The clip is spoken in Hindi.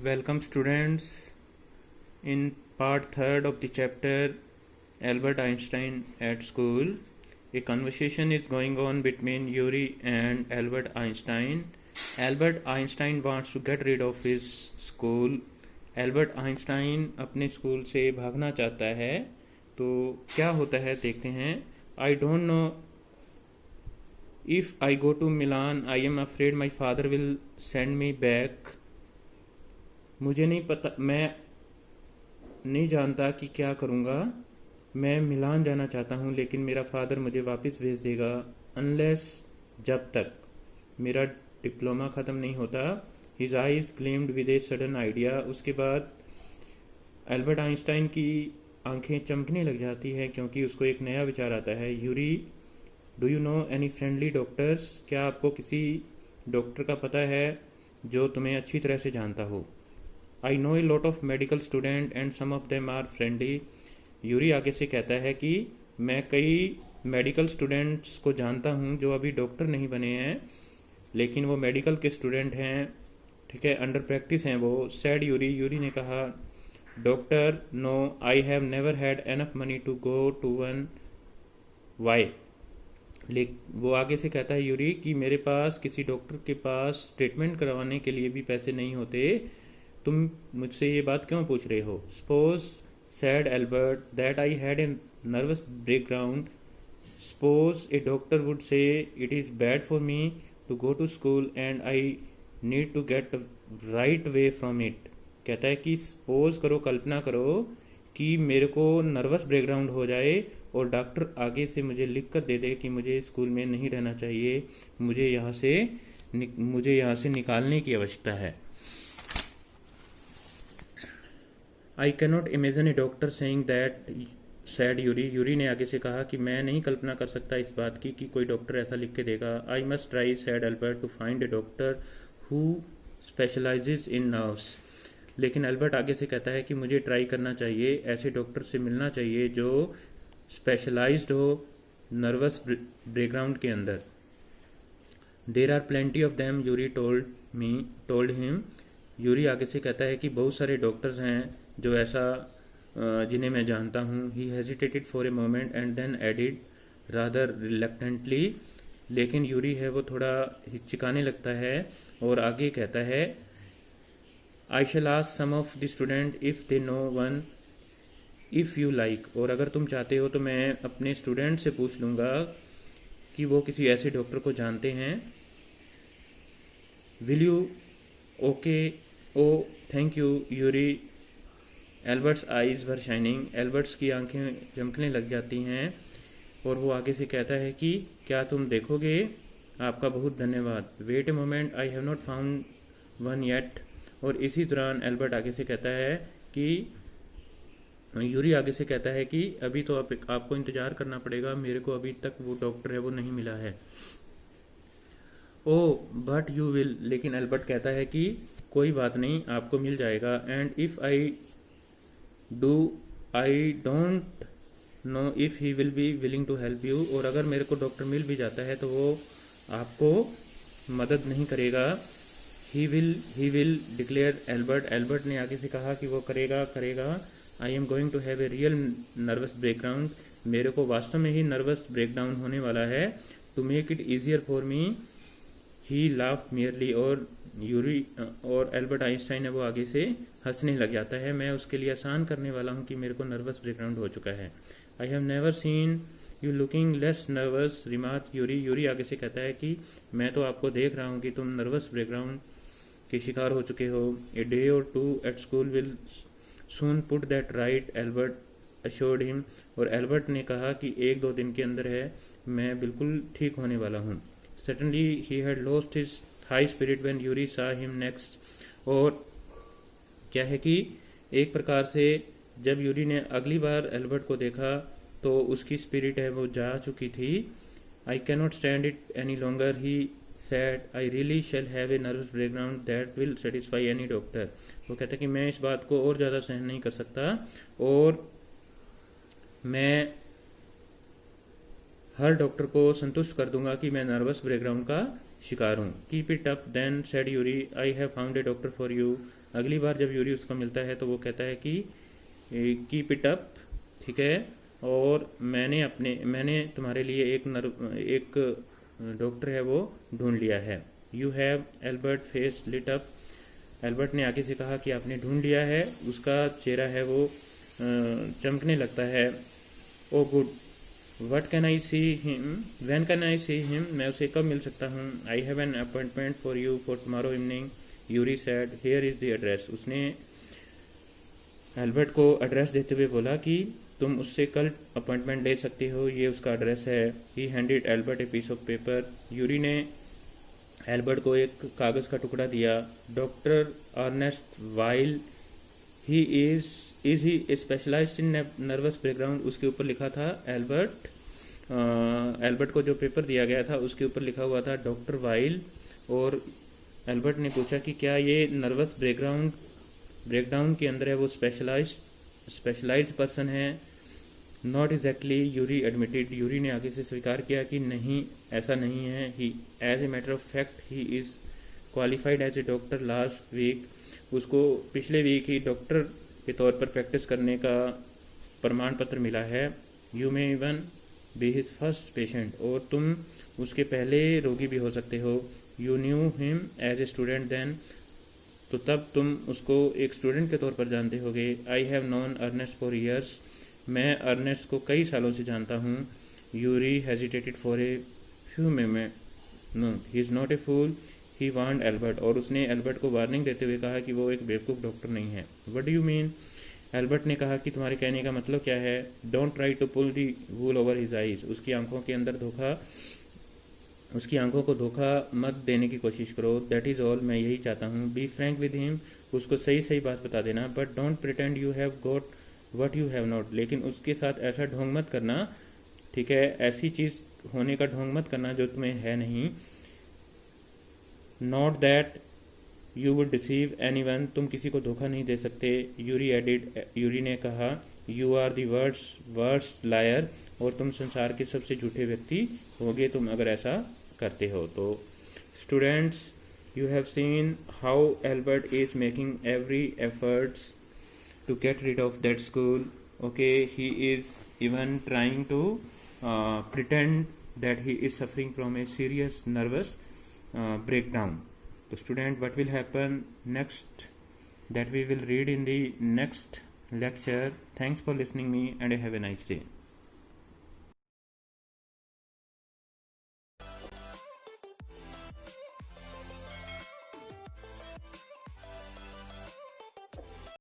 Welcome students in part 3rd of the chapter Albert Einstein at school. A conversation is going on between Yuri and Albert Einstein. Albert Einstein wants to get rid of his school. Albert Einstein अपने स्कूल से भागना चाहता है। तो क्या होता है देखते हैं। I don't know if I go to Milan, I am afraid my father will send me back. मुझे नहीं पता, मैं नहीं जानता कि क्या करूँगा। मैं मिलान जाना चाहता हूँ लेकिन मेरा फादर मुझे वापस भेज देगा अनलेस, जब तक मेरा डिप्लोमा ख़त्म नहीं होता। His eyes gleamed with a sudden idea. उसके बाद एल्बर्ट आइंस्टाइन की आंखें चमकने लग जाती हैं क्योंकि उसको एक नया विचार आता है। Yuri, do you know any friendly doctors? क्या आपको किसी डॉक्टर का पता है जो तुम्हें अच्छी तरह से जानता हो? I know a lot of medical student and some of them are friendly. Yuri आगे से कहता है कि मैं कई मेडिकल स्टूडेंट्स को जानता हूँ जो अभी डॉक्टर नहीं बने हैं, लेकिन वो मेडिकल के स्टूडेंट हैं, ठीक है, अंडर प्रैक्टिस हैं वो। सैड यूरी, यूरी ने कहा, doctor no, I have never had enough money to go to one. Why? वो आगे से कहता है यूरी कि मेरे पास किसी डॉक्टर के पास ट्रीटमेंट करवाने के लिए भी पैसे नहीं होते। तुम मुझसे ये बात क्यों पूछ रहे हो? Suppose, said Albert, that I had a nervous breakdown. Suppose a doctor would say it is bad for me to go to school and I need to get right way from it. कहता है कि सपोज करो, कल्पना करो कि मेरे को नर्वस ब्रेकडाउन हो जाए और डॉक्टर आगे से मुझे लिख कर दे दे कि मुझे स्कूल में नहीं रहना चाहिए, मुझे यहाँ से निकालने की आवश्यकता है। I cannot imagine A doctor saying that, sad Yuri. Yuri ने आगे से कहा कि मैं नहीं कल्पना कर सकता इस बात की कि कोई डॉक्टर ऐसा लिख के देगा। I must try, said Albert, to find a doctor who specialises in nerves. लेकिन एल्बर्ट आगे से कहता है कि मुझे ट्राई करना चाहिए, ऐसे डॉक्टर से मिलना चाहिए जो स्पेशलाइज्ड हो नर्वस ब्रेकग्राउंड के अंदर। There are plenty of them, Yuri told him. Yuri आगे से कहता है कि बहुत सारे डॉक्टर्स हैं जो ऐसा जिन्हें मैं जानता हूँ। He hesitated for a moment and then added rather reluctantly. लेकिन यूरी है वो थोड़ा हिचकिचाने लगता है और आगे कहता है, I shall ask some of the student if they know one if you like. और अगर तुम चाहते हो तो मैं अपने स्टूडेंट से पूछ लूँगा कि वो किसी ऐसे डॉक्टर को जानते हैं। Will you? Okay, oh thank you Yuri. Albert's eyes were shining. Albert's की आंखें चमकने लग जाती हैं और वो आगे से कहता है कि क्या तुम देखोगे? आपका बहुत धन्यवाद। Wait a moment, I have not found one yet. और इसी दौरान एल्बर्ट आगे से कहता है कि यूरी आगे से कहता है कि अभी तो आपको इंतज़ार करना पड़ेगा, मेरे को अभी तक वो डॉक्टर है वो नहीं मिला है। Oh but you will. लेकिन एल्बर्ट कहता है कि कोई बात नहीं, आपको मिल जाएगा। And if I do, I don't know if he will be willing to help you. और अगर मेरे को डॉक्टर मिल भी जाता है तो वो आपको मदद नहीं करेगा। He will declare Albert. Albert ने आगे से कहा कि वो करेगा। I am going to have a real nervous breakdown. मेरे को वास्तव में ही नर्वस ब्रेकडाउन होने वाला है। To make it easier for me, he laugh merely. और यूरी और एल्बर्ट आइंस्टाइन है वो आगे से हंसने लग जाता है। मैं उसके लिए आसान करने वाला हूँ कि मेरे को नर्वस ब्रेकडाउन हो चुका है। आई have never seen you looking less nervous, remark Yuri. Yuri आगे से कहता है कि मैं तो आपको देख रहा हूँ कि तुम नर्वस ब्रेकडाउन के शिकार हो चुके हो। A day or two at school will soon put that right, Albert assured him. और एल्बर्ट ने कहा कि 1-2 दिन के अंदर है, मैं बिल्कुल ठीक होने वाला हूँ। Suddenly he had lost his high spirit when Yuri सा हिम नेक्स्ट। और क्या है कि एक प्रकार से जब यूरी ने अगली बार एल्बर्ट को देखा तो उसकी स्पिरिट है वो जा चुकी थी। I cannot stand it any longer, he sad, I really shall have a nervous breakdown that will satisfy any doctor. वो कहता है कि मैं इस बात को और ज़्यादा सहन नहीं कर सकता और मैं हर डॉक्टर को संतुष्ट कर दूंगा कि मैं नर्वस ब्रेकडाउन का शिकार हूँ। Keep it up then, said Yuri, I have found a doctor for you. अगली बार जब यूरी उसको मिलता है तो वो कहता है कि कीप इट अप, ठीक है, और मैंने तुम्हारे लिए एक डॉक्टर है वो ढूंढ लिया है। You have Albert face lit up, Albert ने आगे से कहा कि आपने ढूंढ लिया है, उसका चेहरा है वो चमकने लगता है। Oh good, what can I see him, when can I see him, मैं उसे कब मिल सकता हूँ। I have an appointment for you for tomorrow evening, Yuri said, here is the address. उसने एल्बर्ट को एड्रेस देते हुए बोला कि तुम उससे कल अपॉइंटमेंट ले सकते हो, ये उसका एड्रेस है। He handed Albert a piece of paper, Yuri ने एल्बर्ट को एक कागज का टुकड़ा दिया। Doctor Ernest Weil, he is he specialised in nervous breakdown, उसके ऊपर लिखा था एल्बर्ट को जो पेपर दिया गया था उसके ऊपर लिखा हुआ था डॉक्टर वाइल। और एल्बर्ट ने पूछा कि क्या ये नर्वस ब्रेकडाउन के अंदर है वो स्पेशलाइज्ड पर्सन है। Not exactly, Yuri admitted, Yuri ने आगे से स्वीकार किया कि नहीं, ऐसा नहीं है। He as a matter of fact he is qualified as a doctor last week, उसको पिछले वीक ही डॉक्टर के तौर पर प्रैक्टिस करने का प्रमाण पत्र मिला है। You may even be his first patient, और तुम उसके पहले रोगी भी हो सकते हो। You knew him as a student then, तो तब तुम उसको एक स्टूडेंट के तौर पर जानते होगे। I have known Ernest for years, मैं अर्नेस्ट को कई सालों से जानता हूँ। Yuri hesitated for a few moment, no he is not a fool, he warned Albert, और उसने एल्बर्ट को वार्निंग देते हुए कहा कि वो एक बेवकूफ़ डॉक्टर नहीं है। What do you mean, Albert ने कहा कि तुम्हारे कहने का मतलब क्या है। Don't try to pull the wool over his eyes, उसकी आंखों को धोखा मत देने की कोशिश करो। दैट इज़ ऑल, मैं यही चाहता हूँ। बी फ्रैंक विद हिम, उसको सही सही बात बता देना। But don't pretend you have got what you have not, लेकिन उसके साथ ऐसा ढोंग मत करना, ठीक है, ऐसी चीज़ होने का ढोंग मत करना जो तुम्हें है नहीं। Not that you would deceive anyone, तुम किसी को धोखा नहीं दे सकते। यूरी ने कहा you are the worst liar, और तुम संसार के सबसे झूठे व्यक्ति होगे तुम अगर ऐसा करते हो तो। Students, you have seen how Albert is making every efforts to get rid of that school. Okay, he is even trying to pretend that he is suffering from a serious nervous breakdown. So student, what will happen next, that we will read in the next lecture. Thanks for listening me and have a nice day.